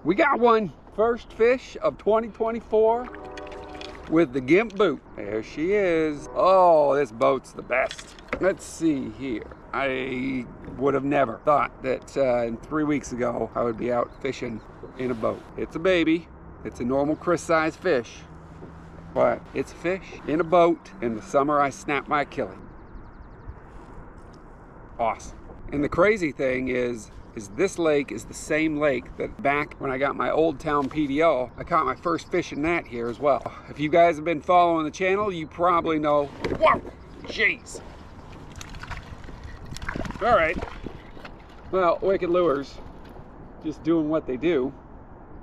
We got one. First fish of 2024 with the GIMP boot. There she is. Oh, this boat's the best. Let's see here. I would have never thought that 3 weeks ago I would be out fishing in a boat. It's a baby. It's a normal Chris-sized fish, but it's a fish in a boat. In the summer, I snapped my Achilles. Awesome. And the crazy thing is this lake is the same lake that back when I got my Old Town PDO, I caught my first fish in that here as well. If you guys have been following the channel, you probably know. Whoa, jeez. All right. Well, Wicked Lures, just doing what they do.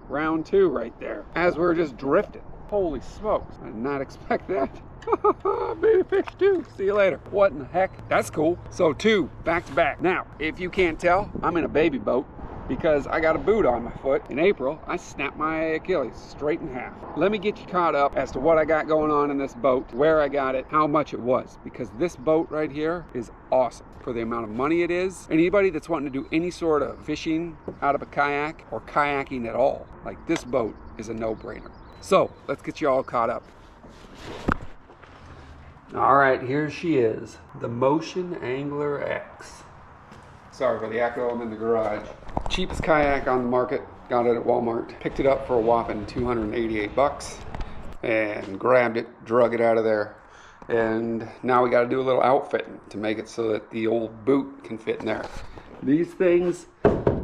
Round 2 right there, as we're just drifting. Holy smokes, I did not expect that. Baby fish 2, see you later. What in the heck? That's cool. So 2 back to back. Now, if you can't tell, I'm in a baby boat because I got a boot on my foot. In April, I snapped my Achilles straight in half. Let me get you caught up as to what I got going on in this boat, where I got it, how much it was, because this boat right here is awesome for the amount of money it is. Anybody that's wanting to do any sort of fishing out of a kayak or kayaking at all, like this boat is a no-brainer. So let's get you all caught up. All right, here she is, the Motion Angler X. Sorry for the echo, I'm in the garage. Cheapest kayak on the market, got it at Walmart. Picked it up for a whopping 288 bucks and grabbed it, drug it out of there. And now we got to do a little outfitting to make it so that the old boot can fit in there. These things,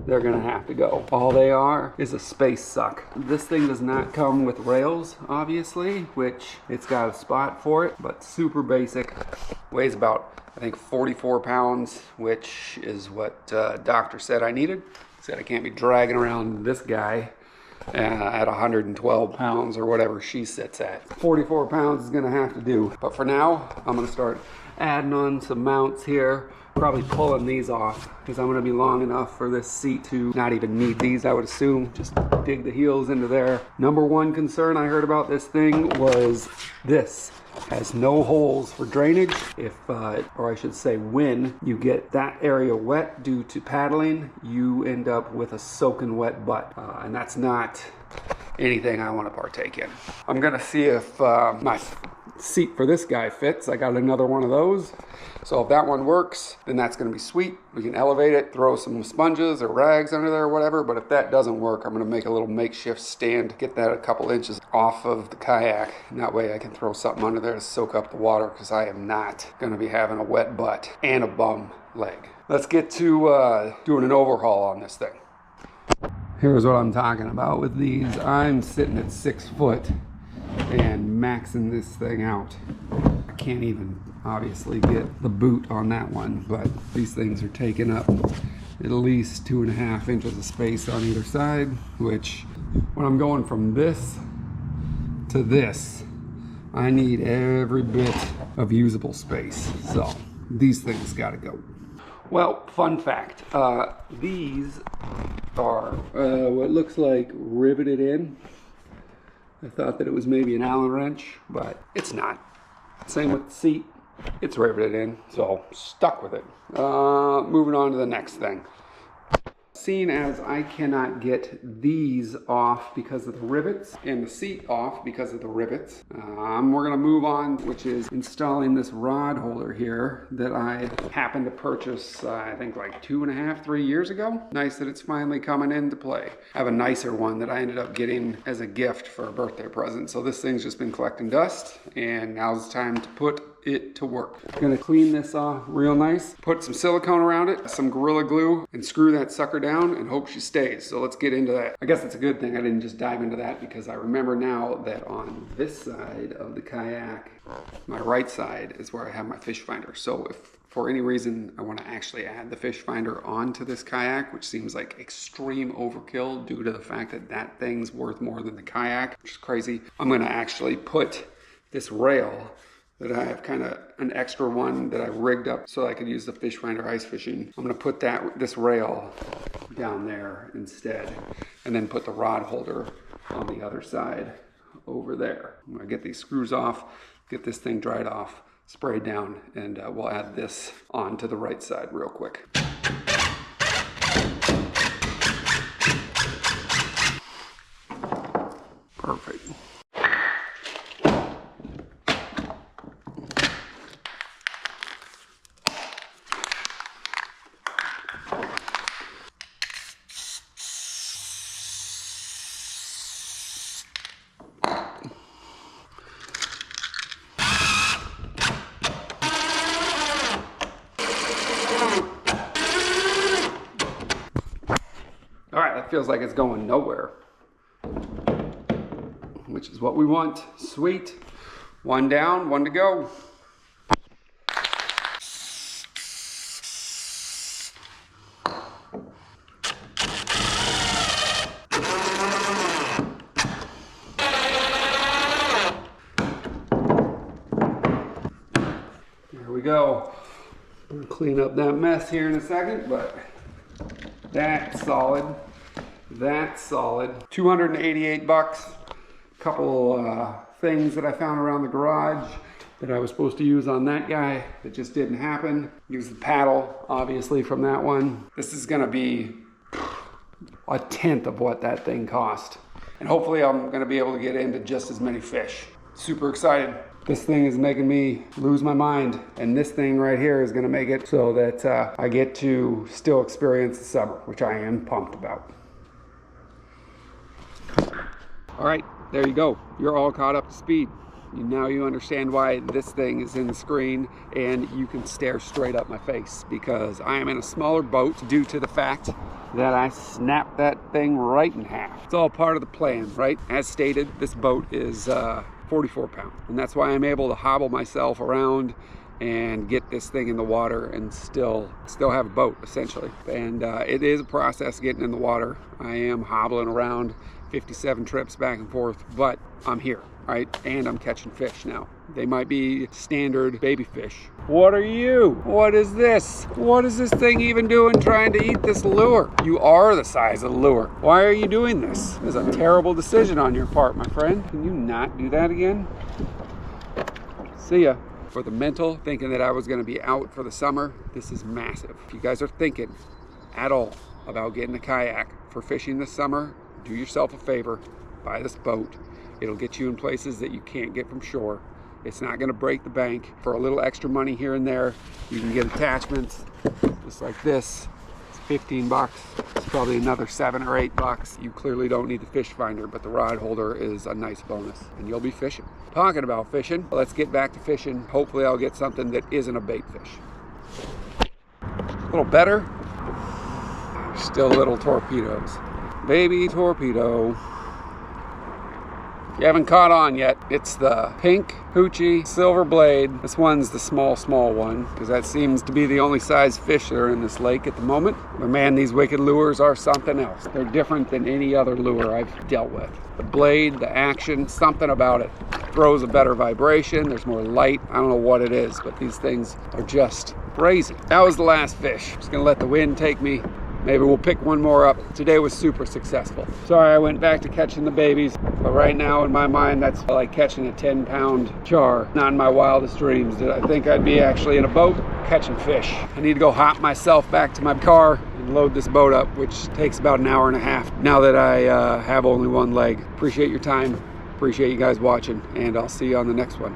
they're gonna have to go. All they are is a space suck. This thing does not come with rails, obviously, which it's got a spot for it, but super basic. Weighs about, I think, 44 pounds, which is what doctor said I needed. Said I can't be dragging around this guy at 112 pounds or whatever she sits at. 44 pounds is gonna have to do. But for now, I'm gonna start adding on some mounts here. Probably pulling these off because I'm going to be long enough for this seat to not even need these, I would assume. Just dig the heels into there. Number one concern I heard about this thing was this has no holes for drainage. If, or I should say when you get that area wet due to paddling, you end up with a soaking wet butt. And that's not anything I want to partake in. I'm going to see if my seat for this guy fits. I got another one of those. So if that one works, then that's going to be sweet. We can elevate it, throw some sponges or rags under there or whatever. But if that doesn't work, I'm going to make a little makeshift stand, get that a couple inches off of the kayak. And that way I can throw something under there to soak up the water, because I am not going to be having a wet butt and a bum leg. Let's get to doing an overhaul on this thing. Here's what I'm talking about with these. I'm sitting at 6 foot and maxing this thing out. I can't even obviously get the boot on that one, but these things are taking up at least 2.5 inches of space on either side, which when I'm going from this to this, I need every bit of usable space. So these things gotta go. Well, fun fact, these are what looks like riveted in. I thought that it was maybe an Allen wrench, but it's not. Same with the seat, it's riveted in, so stuck with it. Moving on to the next thing. Seeing as I cannot get these off because of the rivets and the seat off because of the rivets, we're gonna move on, which is installing this rod holder here that I happened to purchase, I think like 2.5, 3 years ago. Nice that it's finally coming into play. I have a nicer one that I ended up getting as a gift for a birthday present. So this thing's just been collecting dust, and now's the time to put it to work. I'm gonna clean this off real nice, put some silicone around it, some Gorilla Glue, and screw that sucker down and hope she stays. So let's get into that. I guess it's a good thing I didn't just dive into that, because I remember now that on this side of the kayak, my right side is where I have my fish finder. So if for any reason I want to actually add the fish finder onto this kayak, which seems like extreme overkill due to the fact that that thing's worth more than the kayak, which is crazy, I'm gonna actually put this rail that I have, kind of an extra one that I rigged up so I could use the fish finder ice fishing. I'm gonna put this rail down there instead, and then put the rod holder on the other side over there. I'm gonna get these screws off, get this thing dried off, sprayed down, and we'll add this on to the right side real quick. Perfect. All right, that feels like it's going nowhere, which is what we want. Sweet. One down, one to go. There we go. I'm gonna clean up that mess here in a second, but that's solid. That's solid. 288 bucks. Couple things that I found around the garage that I was supposed to use on that guy that just didn't happen. Use the paddle, obviously, from that one. This is gonna be a tenth of what that thing cost. And hopefully I'm gonna be able to get into just as many fish. Super excited. This thing is making me lose my mind, and this thing right here is gonna make it so that I get to still experience the summer, which I am pumped about. All right, there you go. You're all caught up to speed. Now you understand why this thing is in the screen, and you can stare straight up my face because I am in a smaller boat due to the fact that I snapped that thing right in half. It's all part of the plan, right? As stated, this boat is 44 pounds, and that's why I'm able to hobble myself around and get this thing in the water and still have a boat, essentially. And it is a process getting in the water. I am hobbling around 57 trips back and forth, but I'm here, right? And I'm catching fish now. They might be standard baby fish. What are you? What is this? What is this thing even doing trying to eat this lure? You are the size of the lure. Why are you doing this? This is a terrible decision on your part, my friend. Can you not do that again? See ya. For the mental, thinking that I was gonna be out for the summer, this is massive. If you guys are thinking at all about getting a kayak for fishing this summer, do yourself a favor, buy this boat. It'll get you in places that you can't get from shore. It's not gonna break the bank. For a little extra money here and there, you can get attachments just like this. It's 15 bucks. It's probably another 7 or 8 bucks. You clearly don't need the fish finder, but the rod holder is a nice bonus, and you'll be fishing. Talking about fishing, let's get back to fishing. Hopefully I'll get something that isn't a bait fish. A little better. Still little torpedoes. Baby torpedo. If you haven't caught on yet, it's the pink hoochie silver blade. This one's the small one because that seems to be the only size fish that are in this lake at the moment. But man, these wicked lures are something else. They're different than any other lure I've dealt with. The blade, the action, something about it throws a better vibration. There's more light. I don't know what it is, but these things are just crazy. That was the last fish. Just gonna let the wind take me. Maybe we'll pick one more up. Today was super successful. Sorry I went back to catching the babies, but right now in my mind that's like catching a 10-pound char. Not in my wildest dreams did I think I'd be actually in a boat catching fish. I need to go hop myself back to my car and load this boat up, which takes about an hour and a half now that I have only one leg. Appreciate your time, appreciate you guys watching, and I'll see you on the next one.